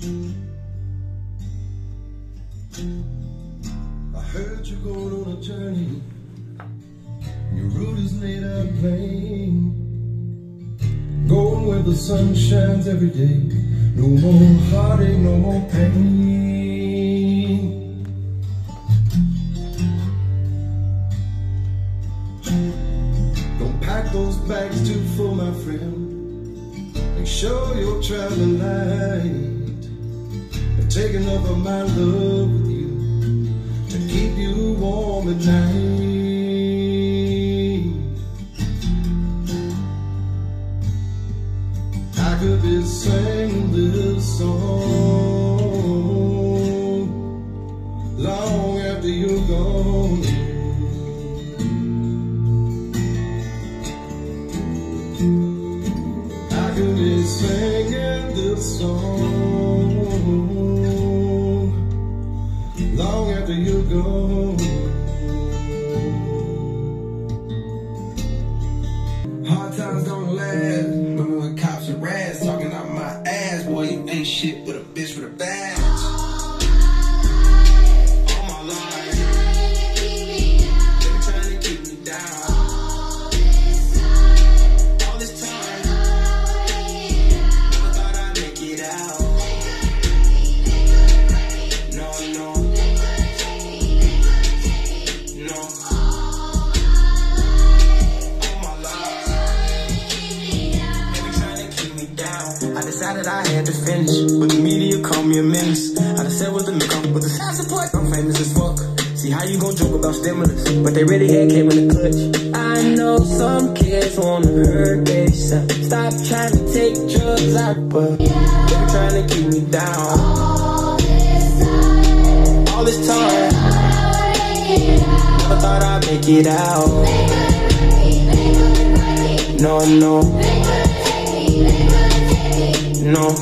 I heard you're going on a journey. Your route is laid out plain. Going where the sun shines every day. No more heartache, no more pain. Don't pack those bags too full, my friend. Make sure you're traveling light. And take enough of my love with you to keep you warm at night. I could be singing this song long after you're gone. I could be singing this song long after you're gone. Hard times don't last. Remember when cops and rats talking out my ass? Boy, you ain't shit with a bitch with a badge. All my life, they been trying to keep me down. All this time, never thought I'd make it out. No, no, no. I decided I had to finish, but the media called me a menace. I just said with the makeup, with the side support, I'm famous as fuck. See how you gon' joke about stimulus, but they really had came in the clutch. I know some kids wanna hurt themselves. Stop trying to take drugs out, but they're trying to keep me down. All this time, never thought I'd make it out. No, no. No.